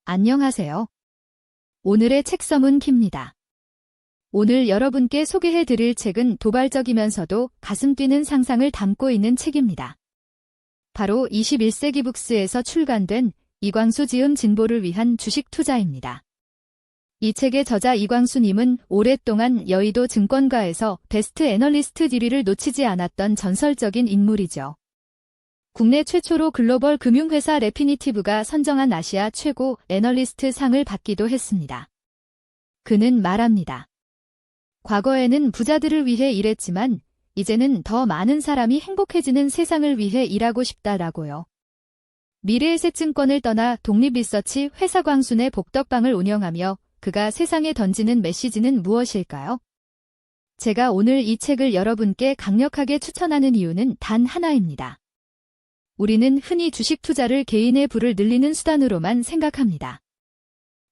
안녕하세요. 오늘의 책 서문 킵니다. 오늘 여러분께 소개해드릴 책은 도발적이면서도 가슴 뛰는 상상을 담고 있는 책입니다. 바로 21세기 북스에서 출간된 이광수 지음 진보를 위한 주식 투자입니다. 이 책의 저자 이광수님은 오랫동안 여의도 증권가에서 베스트 애널리스트 1위를 놓치지 않았던 전설적인 인물이죠. 국내 최초로 글로벌 금융회사 레피니티브가 선정한 아시아 최고 애널리스트 상을 받기도 했습니다. 그는 말합니다. 과거에는 부자들을 위해 일했지만 이제는 더 많은 사람이 행복해지는 세상을 위해 일하고 싶다라고요. 미래에셋증권을 떠나 독립리서치 회사 광순의 복덕방을 운영하며 그가 세상에 던지는 메시지는 무엇일까요? 제가 오늘 이 책을 여러분께 강력하게 추천하는 이유는 단 하나입니다. 우리는 흔히 주식 투자를 개인의 부를 늘리는 수단으로만 생각합니다.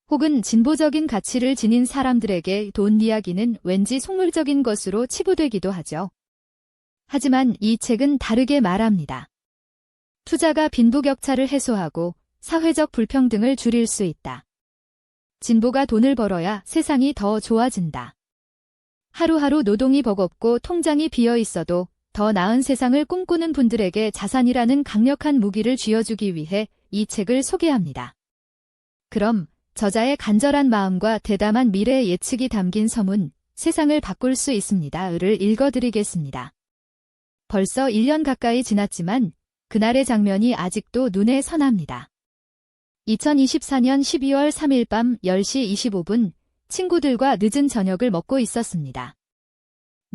혹은 진보적인 가치를 지닌 사람들에게 돈 이야기는 왠지 속물적인 것으로 치부되기도 하죠. 하지만 이 책은 다르게 말합니다. 투자가 빈부격차를 해소하고 사회적 불평등을 줄일 수 있다. 진보가 돈을 벌어야 세상이 더 좋아진다. 하루하루 노동이 버겁고 통장이 비어 있어도 더 나은 세상을 꿈꾸는 분들에게 자산이라는 강력한 무기를 쥐어주기 위해 이 책을 소개합니다. 그럼 저자의 간절한 마음과 대담한 미래의 예측이 담긴 서문, 세상을 바꿀 수 있습니다.를 읽어드리겠습니다. 벌써 1년 가까이 지났지만 그날의 장면이 아직도 눈에 선합니다. 2024년 12월 3일 밤 10시 25분 친구들과 늦은 저녁을 먹고 있었습니다.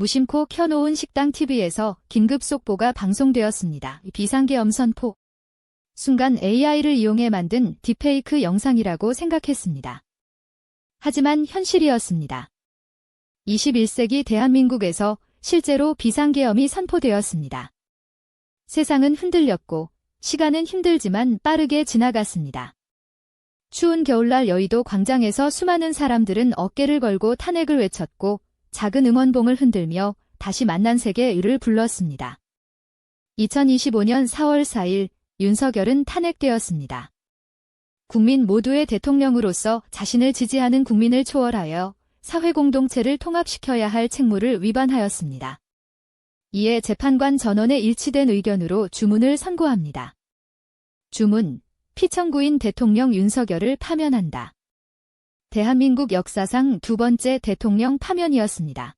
무심코 켜놓은 식당 TV에서 긴급 속보가 방송되었습니다. 비상계엄 선포. 순간 AI를 이용해 만든 딥페이크 영상이라고 생각했습니다. 하지만 현실이었습니다. 21세기 대한민국에서 실제로 비상계엄이 선포되었습니다. 세상은 흔들렸고 시간은 힘들지만 빠르게 지나갔습니다. 추운 겨울날 여의도 광장에서 수많은 사람들은 어깨를 걸고 탄핵을 외쳤고 작은 응원봉을 흔들며 다시 만난 세계를 불렀습니다. 2025년 4월 4일 윤석열은 탄핵되었습니다. 국민 모두의 대통령으로서 자신을 지지하는 국민을 초월하여 사회공동체를 통합시켜야 할 책무를 위반하였습니다. 이에 재판관 전원의 일치된 의견으로 주문을 선고합니다. 주문, 피청구인 대통령 윤석열을 파면한다. 대한민국 역사상 두 번째 대통령 파면이었습니다.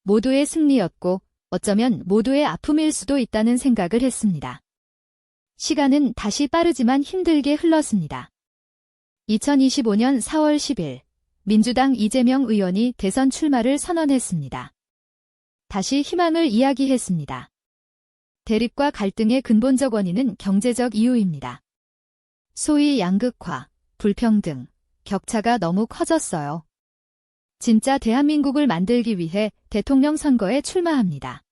모두의 승리였고 어쩌면 모두의 아픔일 수도 있다는 생각을 했습니다. 시간은 다시 빠르지만 힘들게 흘렀습니다. 2025년 4월 10일 민주당 이재명 의원이 대선 출마를 선언했습니다. 다시 희망을 이야기했습니다. 대립과 갈등의 근본적 원인은 경제적 이유입니다. 소위 양극화, 불평등, 격차가 너무 커졌어요. 진짜 대한민국을 만들기 위해 대통령 선거에 출마합니다.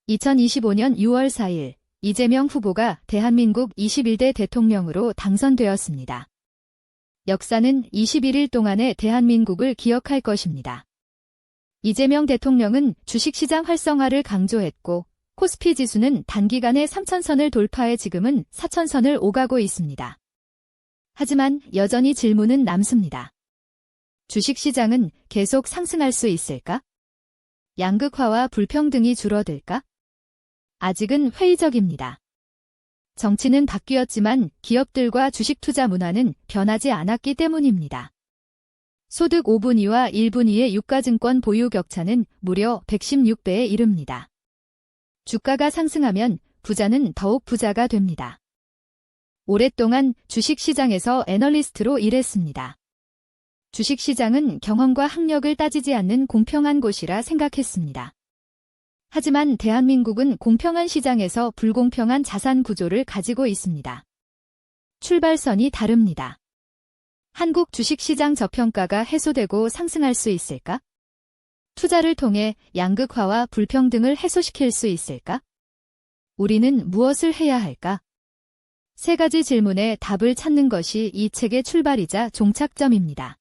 2025년 6월 4일 이재명 후보가 대한민국 21대 대통령으로 당선되었습니다. 역사는 21일 동안의 대한민국을 기억할 것입니다. 이재명 대통령은 주식시장 활성화를 강조했고 코스피 지수는 단기간에 3,000선을 돌파해 지금은 4,000선을 오가고 있습니다. 하지만 여전히 질문은 남습니다. 주식시장은 계속 상승할 수 있을까? 양극화와 불평등이 줄어들까? 아직은 회의적입니다. 정치는 바뀌었지만 기업들과 주식 투자 문화는 변하지 않았기 때문입니다. 소득 5분위와 1분위의 유가증권 보유 격차는 무려 116배에 이릅니다. 주가가 상승하면 부자는 더욱 부자가 됩니다. 오랫동안 주식시장에서 애널리스트로 일했습니다. 주식시장은 경험과 학력을 따지지 않는 공평한 곳이라 생각했습니다. 하지만 대한민국은 공평한 시장에서 불공평한 자산 구조를 가지고 있습니다. 출발선이 다릅니다. 한국 주식시장 저평가가 해소되고 상승할 수 있을까? 투자를 통해 양극화와 불평등을 해소시킬 수 있을까? 우리는 무엇을 해야 할까? 세 가지 질문에 답을 찾는 것이 이 책의 출발이자 종착점입니다.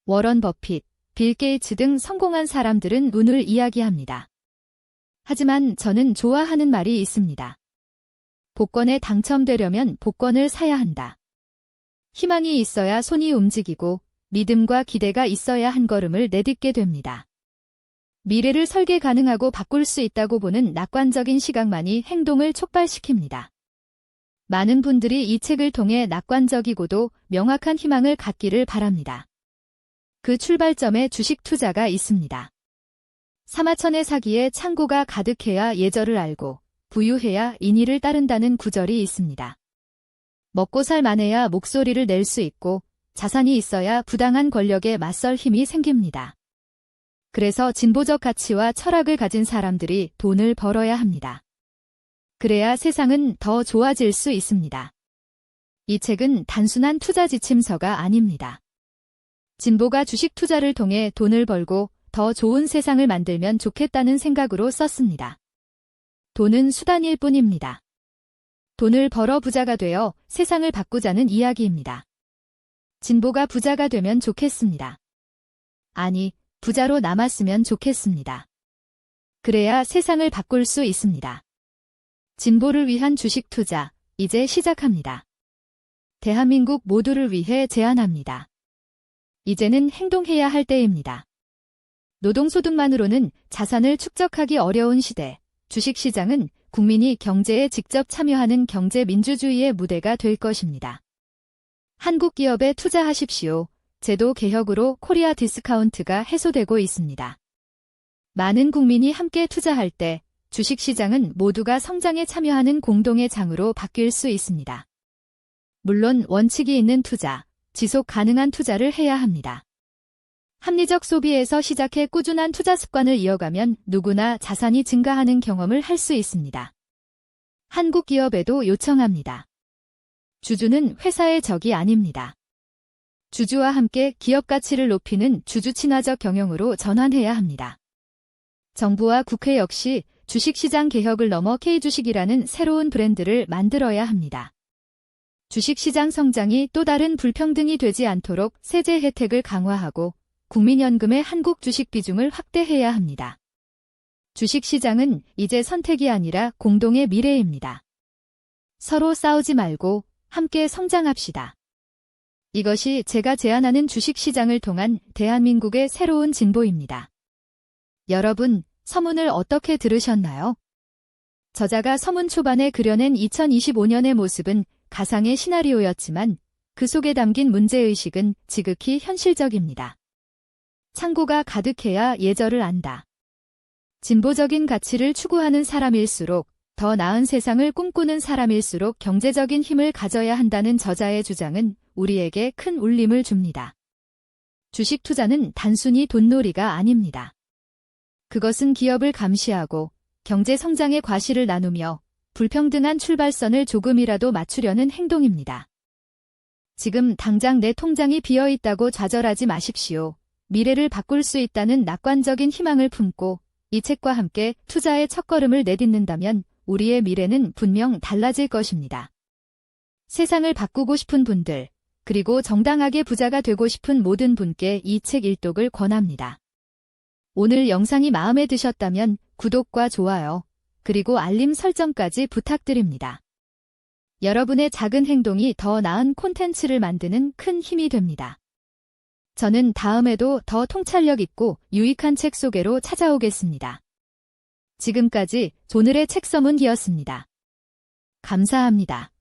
워런 버핏, 빌 게이츠 등 성공한 사람들은 운을 이야기합니다. 하지만 저는 좋아하는 말이 있습니다. 복권에 당첨되려면 복권을 사야 한다. 희망이 있어야 손이 움직이고 믿음과 기대가 있어야 한 걸음을 내딛게 됩니다. 미래를 설계 가능하고 바꿀 수 있다고 보는 낙관적인 시각만이 행동을 촉발시킵니다. 많은 분들이 이 책을 통해 낙관적이고도 명확한 희망을 갖기를 바랍니다. 그 출발점에 주식 투자가 있습니다. 사마천의 사기에 창고가 가득해야 예절을 알고 부유해야 인의를 따른다는 구절이 있습니다. 먹고 살 만해야 목소리를 낼 수 있고 자산이 있어야 부당한 권력에 맞설 힘이 생깁니다. 그래서 진보적 가치와 철학을 가진 사람들이 돈을 벌어야 합니다. 그래야 세상은 더 좋아질 수 있습니다. 이 책은 단순한 투자 지침서가 아닙니다. 진보가 주식 투자를 통해 돈을 벌고 더 좋은 세상을 만들면 좋겠다는 생각으로 썼습니다. 돈은 수단일 뿐입니다. 돈을 벌어 부자가 되어 세상을 바꾸자는 이야기입니다. 진보가 부자가 되면 좋겠습니다. 아니, 부자로 남았으면 좋겠습니다. 그래야 세상을 바꿀 수 있습니다. 진보를 위한 주식 투자, 이제 시작합니다. 대한민국 모두를 위해 제안합니다. 이제는 행동해야 할 때입니다. 노동소득만으로는 자산을 축적하기 어려운 시대, 주식시장은 국민이 경제에 직접 참여하는 경제민주주의의 무대가 될 것입니다. 한국 기업에 투자하십시오. 제도 개혁으로 코리아 디스카운트가 해소되고 있습니다. 많은 국민이 함께 투자할 때 주식시장은 모두가 성장에 참여하는 공동의 장으로 바뀔 수 있습니다. 물론 원칙이 있는 투자, 지속 가능한 투자를 해야 합니다. 합리적 소비에서 시작해 꾸준한 투자 습관을 이어가면 누구나 자산이 증가하는 경험을 할 수 있습니다. 한국 기업에도 요청합니다. 주주는 회사의 적이 아닙니다. 주주와 함께 기업 가치를 높이는 주주 친화적 경영으로 전환해야 합니다. 정부와 국회 역시 주식시장 개혁을 넘어 K주식이라는 새로운 브랜드를 만들어야 합니다. 주식시장 성장이 또 다른 불평등이 되지 않도록 세제 혜택을 강화하고 국민연금의 한국 주식 비중을 확대해야 합니다. 주식시장은 이제 선택이 아니라 공동의 미래입니다. 서로 싸우지 말고 함께 성장합시다. 이것이 제가 제안하는 주식시장을 통한 대한민국의 새로운 진보입니다. 여러분, 서문을 어떻게 들으셨나요? 저자가 서문 초반에 그려낸 2025년의 모습은 가상의 시나리오였지만 그 속에 담긴 문제의식은 지극히 현실적입니다. 창고가 가득해야 예절을 안다. 진보적인 가치를 추구하는 사람일수록 더 나은 세상을 꿈꾸는 사람일수록 경제적인 힘을 가져야 한다는 저자의 주장은 우리에게 큰 울림을 줍니다. 주식 투자는 단순히 돈놀이가 아닙니다. 그것은 기업을 감시하고 경제 성장의 과실을 나누며 불평등한 출발선을 조금이라도 맞추려는 행동입니다. 지금 당장 내 통장이 비어 있다고 좌절하지 마십시오. 미래를 바꿀 수 있다는 낙관적인 희망을 품고 이 책과 함께 투자의 첫걸음을 내딛는다면 우리의 미래는 분명 달라질 것입니다. 세상을 바꾸고 싶은 분들, 그리고 정당하게 부자가 되고 싶은 모든 분께 이 책 일독을 권합니다. 오늘 영상이 마음에 드셨다면 구독과 좋아요, 그리고 알림 설정까지 부탁드립니다. 여러분의 작은 행동이 더 나은 콘텐츠를 만드는 큰 힘이 됩니다. 저는 다음에도 더 통찰력 있고 유익한 책 소개로 찾아오겠습니다. 지금까지 오늘의 책서문이었습니다. 감사합니다.